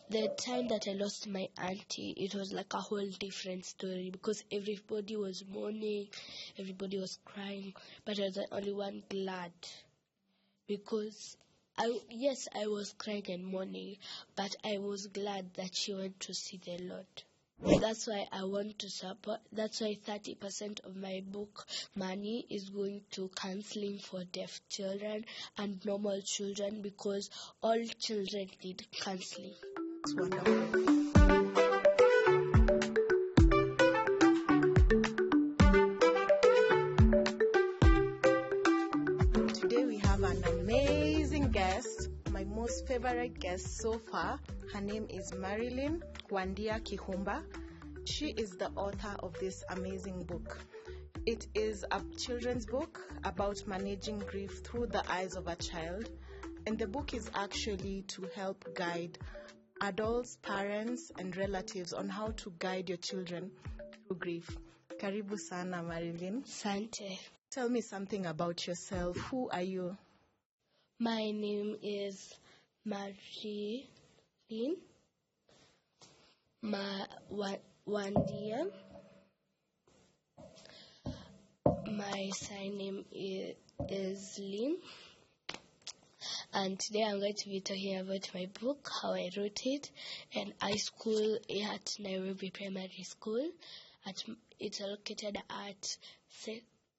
The time that I lost my auntie, it was like a whole different story because everybody was mourning, everybody was crying, but I was the only one glad because I was crying and mourning, but I was glad that she went to see the Lord. That's why I want to support. That's why 30% of my book money is going to counseling for deaf children and normal children because all children need counseling. It's wonderful. Today we have an amazing guest, my most favorite guest so far. Her name is Marilyn Wandis. She is the author of this amazing book. It is a children's book about managing grief through the eyes of a child, and the book is actually to help guide adults, parents, and relatives on how to guide your children through grief. Karibu sana, Marilyn. Sante. Tell me something about yourself. Who are you? My name is Marilyn Wandis. My surname is Lynn. And today I'm going to be talking about my book, how I wrote it, and high school at Nairobi Primary School. It's located at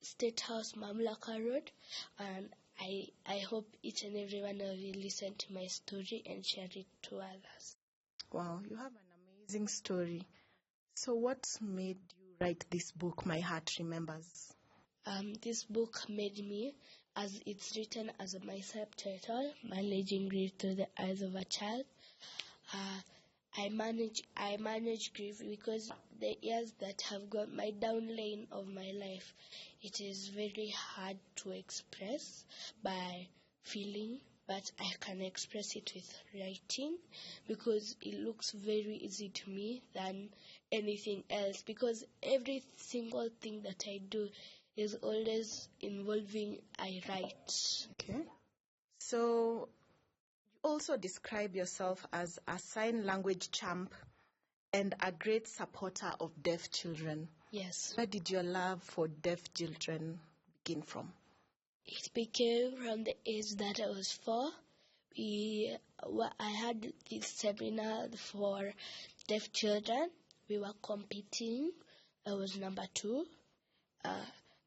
State House, Mamlaka Road. And I hope each and every one of you listen to my story and share it to others. Wow, you have an amazing story. So what made you write this book, My Heart Remembers? This book made me, as it's written as my subtitle, Managing Grief Through the Eyes of a Child. I manage grief because the years that have got my down lane of my life, it is very hard to express by feeling, but I can express it with writing because it looks very easy to me than anything else, because every single thing that I do is always involving I write. Okay. So you also describe yourself as a sign language champ and a great supporter of deaf children. Yes. Where did your love for deaf children begin from? It began from the age that I was 4. I had this seminar for deaf children. We were competing. I was number 2.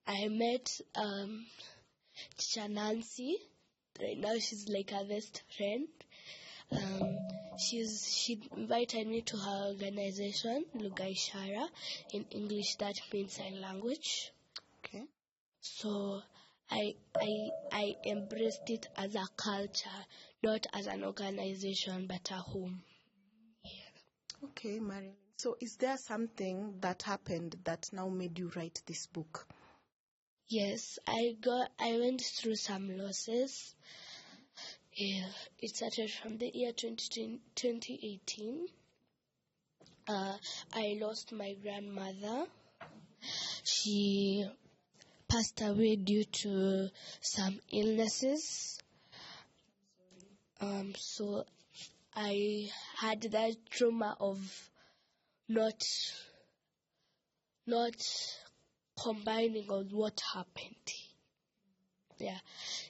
I met Teacher Nancy. Right now she's like a best friend. She invited me to her organization, Lugha Ishara. In English, that means sign language. Okay. So I embraced it as a culture, not as an organization, but a home. Yeah. Okay, Marilyn. So is there something that happened that now made you write this book? Yes, I went through some losses. Yeah, it started from the year 2018. I lost my grandmother. She passed away due to some illnesses. So I had that trauma of not combining on what happened. Yeah.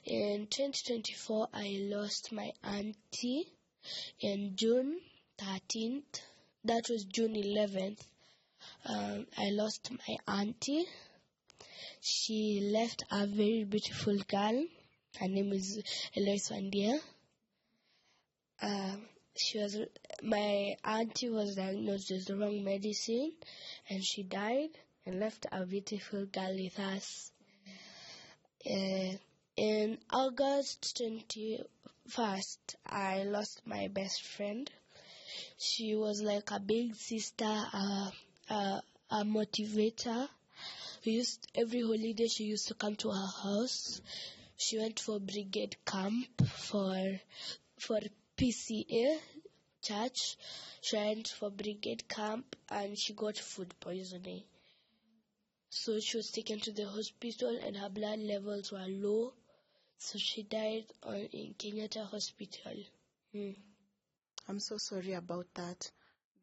In 2024, I lost my auntie in June 13th. That was June 11th. I lost my auntie. She left a very beautiful girl. Her name is Marilyn Wandis. My auntie was diagnosed with the wrong medicine, and she died and left a beautiful girl with us. In August 21st, I lost my best friend. She was like a big sister, a motivator. Every holiday she used to come to our house. She went for brigade camp for PCA church. She went for brigade camp and she got food poisoning. So she was taken to the hospital and her blood levels were low. So she died in Kenyatta Hospital. I'm so sorry about that.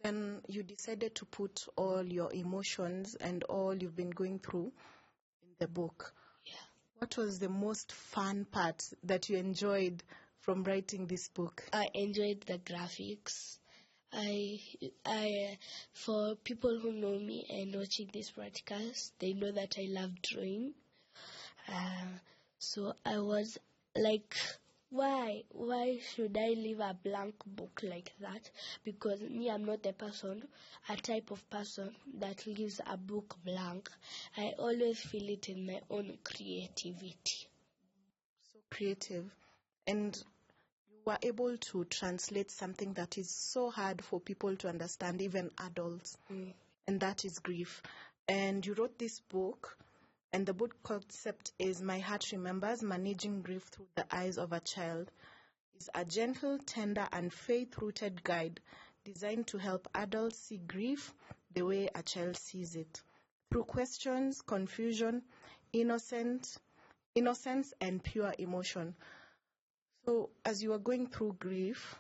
Then you decided to put all your emotions and all you've been going through in the book. Yeah. What was the most fun part that you enjoyed from writing this book? I enjoyed the graphics. For people who know me and watching this broadcast, they know that I love drawing. So I was like, why should I leave a blank book like that? Because me, I'm not a type of person that leaves a book blank. I always feel it in my own creativity. So creative. And you were able to translate something that is so hard for people to understand, even adults. And that is grief. And you wrote this book, and the book concept is My Heart Remembers, Managing Grief Through the Eyes of a Child. It's a gentle, tender, and faith-rooted guide designed to help adults see grief the way a child sees it, through questions, confusion, innocence, and pure emotion. So as you are going through grief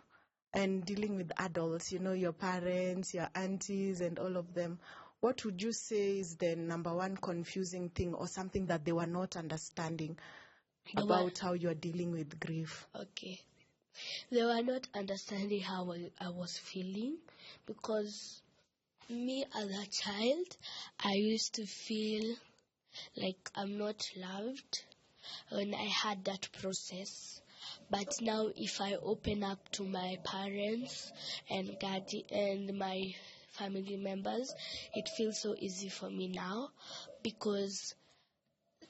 and dealing with adults, your parents, your aunties, and all of them, what would you say is the number one confusing thing or something that they were not understanding about how you're dealing with grief? Okay. They were not understanding how I was feeling, because me as a child, I used to feel like I'm not loved when I had that process. But now if I open up to my parents and my family members, it feels so easy for me now, because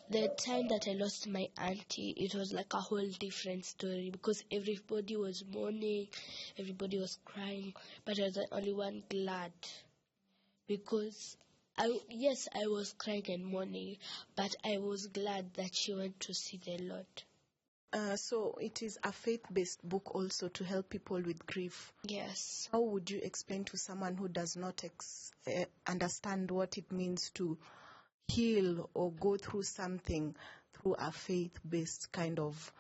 the time that I lost my auntie, it was like a whole different story, because everybody was mourning, everybody was crying, but I was the only one glad, because I was crying and mourning, but I was glad that she went to see the Lord. So it is a faith-based book also to help people with grief. Yes. How would you explain to someone who does not understand what it means to heal or go through something through a faith-based kind of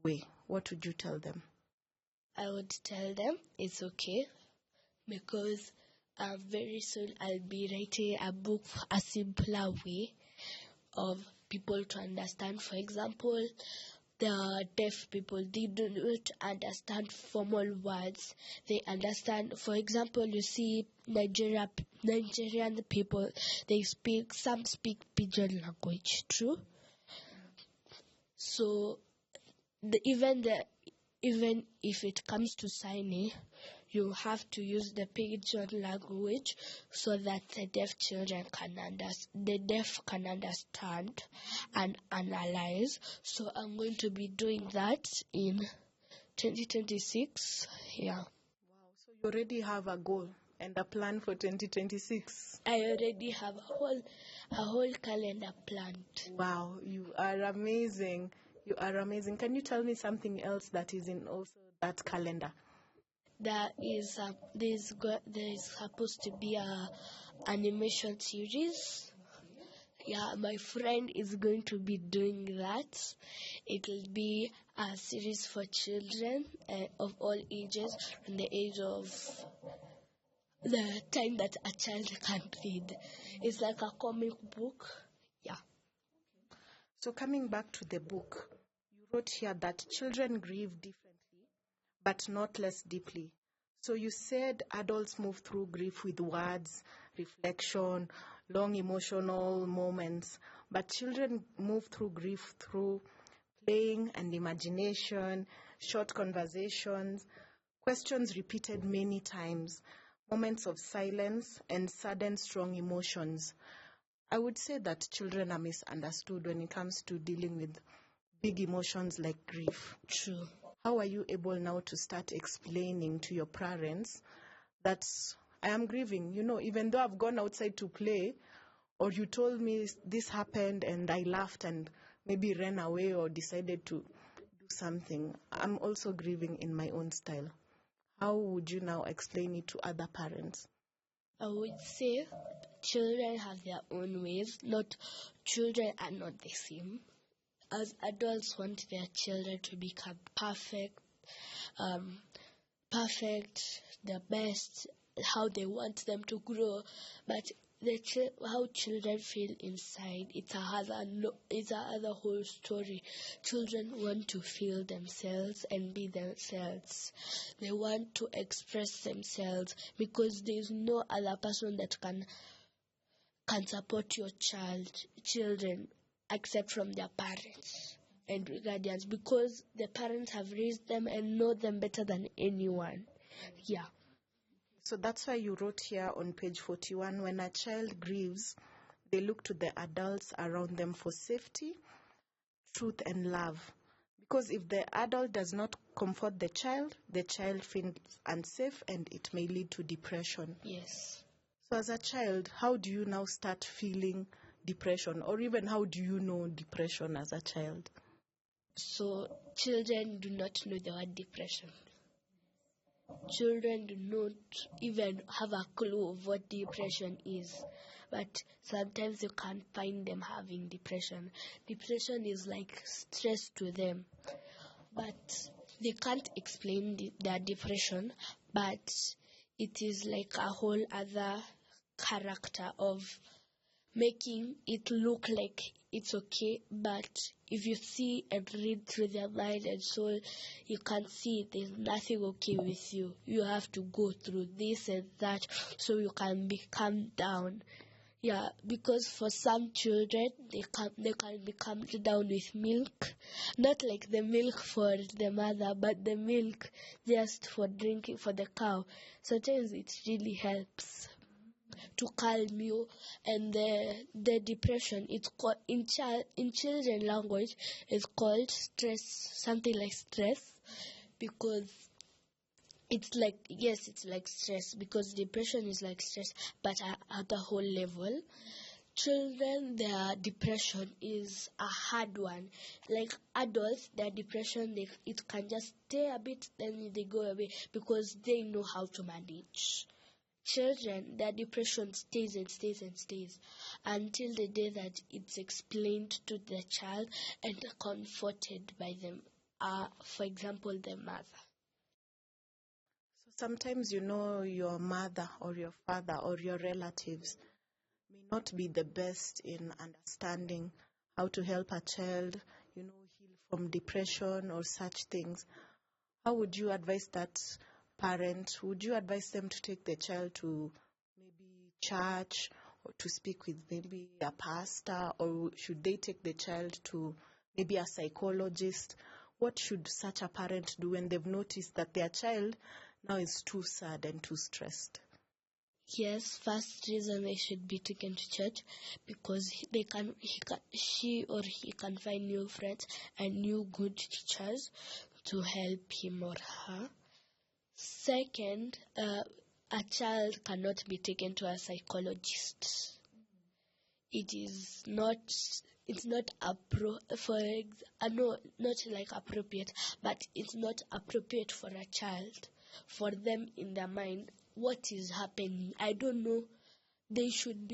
way? What would you tell them? I would tell them it's okay, because very soon I'll be writing a book, a simpler way of people to understand. For example, the deaf people, they do not understand formal words. They understand, for example, you see Nigerian people, some speak pidgin language, true? So even if it comes to signing, you have to use the pidgin language so that the deaf can understand and analyze. So I'm going to be doing that in 2026. Yeah. Wow, so you already have a goal and a plan for 2026. I already have a whole calendar planned. Wow, you are amazing. You are amazing. Can you tell me something else that is in also that calendar? There's supposed to be a animation series. Yeah, my friend is going to be doing that. It will be a series for children of all ages, from the age of the time that a child can read. It's like a comic book. Yeah. So coming back to the book, you wrote here that children grieve differently, but not less deeply. So you said adults move through grief with words, reflection, long emotional moments, but children move through grief through playing and imagination, short conversations, questions repeated many times, moments of silence, and sudden strong emotions. I would say that children are misunderstood when it comes to dealing with big emotions like grief. True. How are you able now to start explaining to your parents that I am grieving? Even though I've gone outside to play, or you told me this happened and I laughed and maybe ran away or decided to do something, I'm also grieving in my own style. How would you now explain it to other parents? I would say children have their own ways. Children are not the same. As adults want their children to become perfect, perfect, the best, how they want them to grow, but how children feel inside, it's a whole story. Children want to feel themselves and be themselves. They want to express themselves because there's no other person that can support your children except from their parents and guardians, because the parents have raised them and know them better than anyone. Yeah. So that's why you wrote here on page 41, when a child grieves, they look to the adults around them for safety, truth, and love. Because if the adult does not comfort the child feels unsafe and it may lead to depression. Yes. So as a child, how do you now start feeling depression, or even how do you know depression as a child? So children do not know the word depression. Children do not even have a clue of what depression is. But sometimes you can't find them having depression. Depression is like stress to them. But they can't explain their depression, but it is like a whole other character of making it look like it's okay, but if you see and read through their mind and soul, you can see there's nothing okay with you. You have to go through this and that so you can calm down. Yeah, because for some children, they can be calmed down with milk. Not like the milk for the mother, but the milk just for drinking for the cow. Sometimes it really helps to calm you. And the depression, it's called in children language, it's called stress, something like stress, because it's like stress, because depression is like stress, but at the whole level. Children, their depression is a hard one. Like adults, their depression, it can just stay a bit, then they go away because they know how to manage. Children, their depression stays and stays and stays until the day that it's explained to the child and comforted by them. For example, the mother. So sometimes your mother or your father or your relatives may not be the best in understanding how to help a child, heal from depression or such things. How would you advise that parent? Would you advise them to take the child to maybe church or to speak with maybe a pastor, or should they take the child to maybe a psychologist? What should such a parent do when they've noticed that their child now is too sad and too stressed? Yes, first reason they should be taken to church, because she or he can find new friends and new good teachers to help him or her. Second, a child cannot be taken to a psychologist. It's not appropriate, but it's not appropriate for a child, for them in their mind. What is happening? I don't know. They should not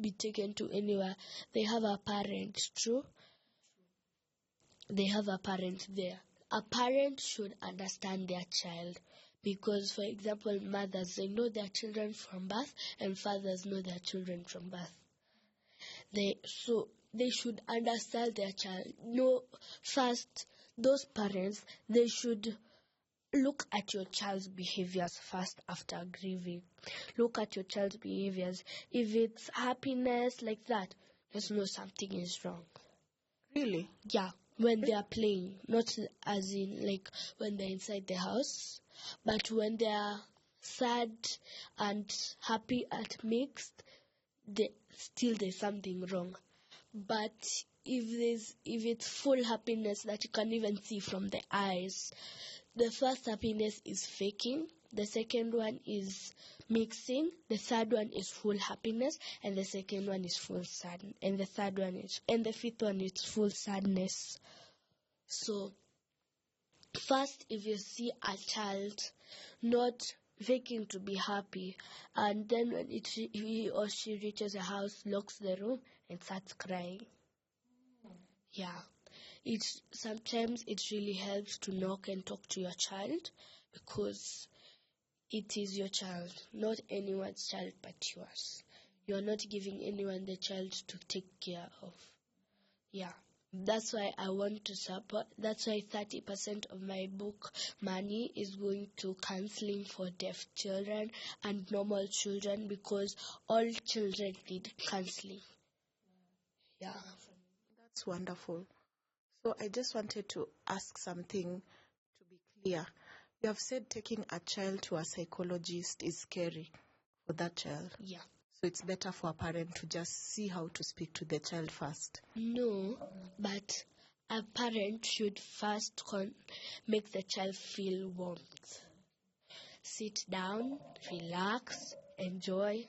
be taken to anywhere. They have a parent, true? They have a parent there. A parent should understand their child, because, for example, mothers, they know their children from birth, and fathers know their children from birth. They should understand their child. No, first, those parents, they should look at your child's behaviors first after grieving. Look at your child's behaviors. If it's happiness like that, just know something is wrong. Really? Yeah, when they are playing, not as in like when they're inside the house, but when they are sad and happy at mixed, there's something wrong. But if it's full happiness that you can even see from the eyes, the first happiness is faking, the second one is mixing, the third one is full happiness, and the second one is full sadness, and the fifth one is full sadness. So first, if you see a child not faking to be happy, and then when he or she reaches a house, locks the room and starts crying. Yeah. Sometimes it really helps to knock and talk to your child, because it is your child, not anyone's child but yours. You're not giving anyone the child to take care of. Yeah. That's why I want to support. That's why 30% of my book money is going to counseling for deaf children and normal children, because all children need counseling. Yeah. That's wonderful. So I just wanted to ask something to be clear. You have said taking a child to a psychologist is scary for that child. Yeah. So it's better for a parent to just see how to speak to the child first. No, but a parent should first make the child feel warmth. Sit down, relax, enjoy.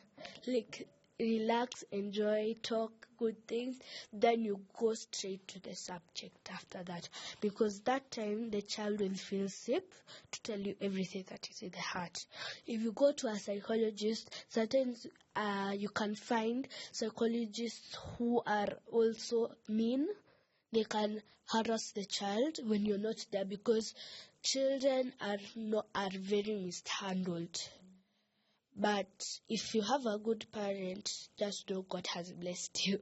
Relax, enjoy, talk good things. Then you go straight to the subject after that. Because that time the child will feel safe to tell you everything that is in the heart. If you go to a psychologist, sometimes you can find psychologists who are also mean. They can harass the child when you're not there, because children are very mishandled. But if you have a good parent, just know God has blessed you.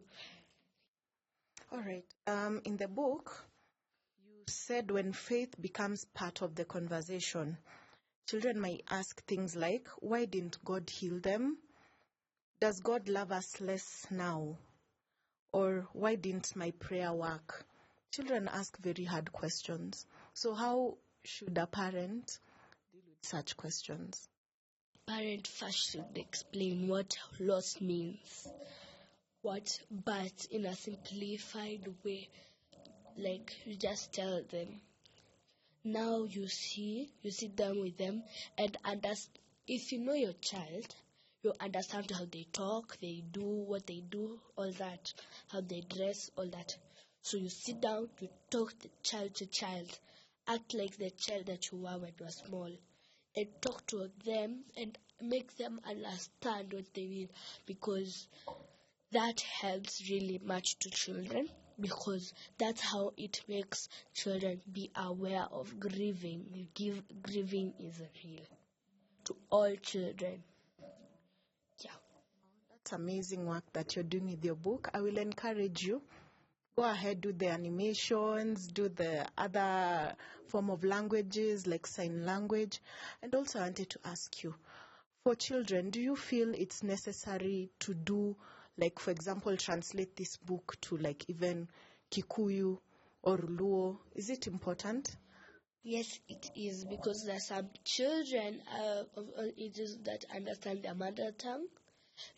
All right. In the book, you said when faith becomes part of the conversation, children might ask things like, why didn't God heal them? Does God love us less now? Or why didn't my prayer work? Children ask very hard questions. So how should a parent deal with such questions? Parent first should explain what loss means. But in a simplified way, like you just tell them. Now you sit down with them and understand. If you know your child, you understand how they talk, they do what they do, all that, how they dress, all that. So you sit down, you talk the child to child, act like the child that you were when you were small, and talk to them and make them understand what they mean, because that helps really much to children, because that's how it makes children be aware of grieving. Grieving is real to all children. Yeah. That's amazing work that you're doing with your book. I will encourage you. Go ahead, do the animations, do the other form of languages like sign language. And also I wanted to ask you, for children, do you feel it's necessary to do, like, for example, translate this book to like even Kikuyu or Luo? Is it important? Yes, it is, because there are some children of all ages that understand their mother tongue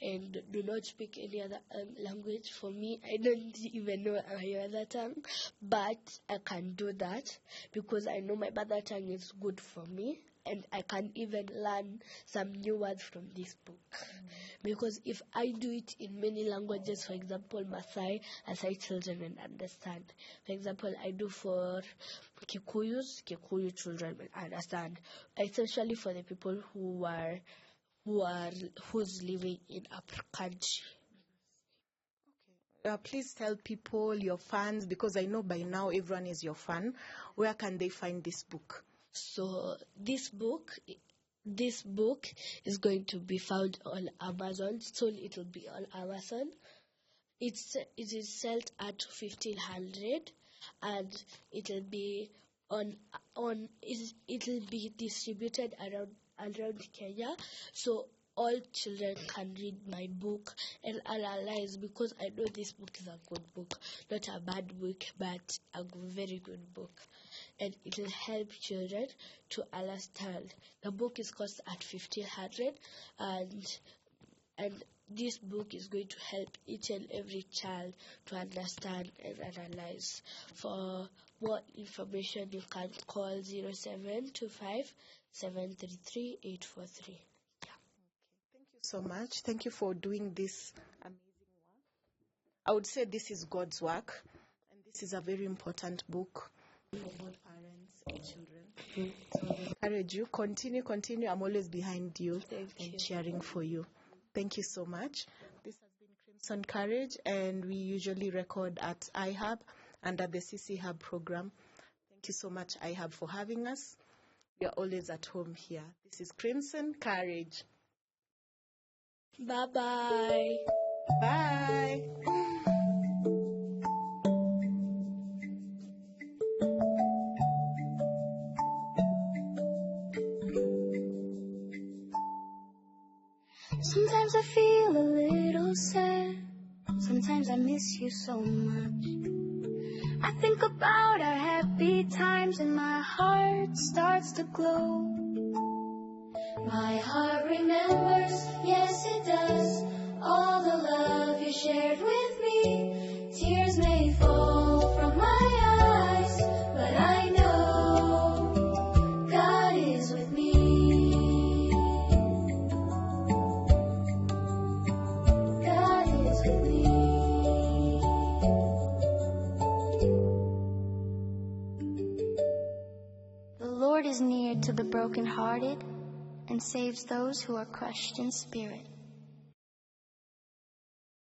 and do not speak any other language. For me, I don't even know my mother tongue, but I can do that because I know my mother tongue is good for me, and I can even learn some new words from this book. Because if I do it in many languages, for example, Maasai children will understand. For example, I do for Kikuyu children will understand, especially for the people who's living in a country. Please tell people, your fans, because I know by now everyone is your fan. Where can they find this book? So this book is going to be found on Amazon. Soon it will be on Amazon. It is sold at 1,500, and it will be it will be distributed around Kenya, so all children can read my book and analyze, because I know this book is a good book, not a bad book, but a very good book, and it will help children to understand. The book is cost at 1,500, and this book is going to help each and every child to understand and analyze. For more information, you can call 0725 733 843. Yeah. Thank you so much. Thank you for doing this amazing work. I would say this is God's work, and this is a very important book for both parents and children. So I encourage you, continue. I'm always behind you and cheering for you. Thank you so much. This has been Crimson Courage, and we usually record at iHub under the CC Hub program. Thank you so much, iHub, for having us. We are always at home here. This is Crimson Courage. Bye-bye. Bye. Sometimes I feel a little sad. Sometimes I miss you so much. I think about our happy times and my heart starts to glow. My heart remembers, yes it does, all the love you shared with me. Tears may fall from my eyes, but I know God is with me. God is with me. The Lord is near to the brokenhearted and saves those who are crushed in spirit.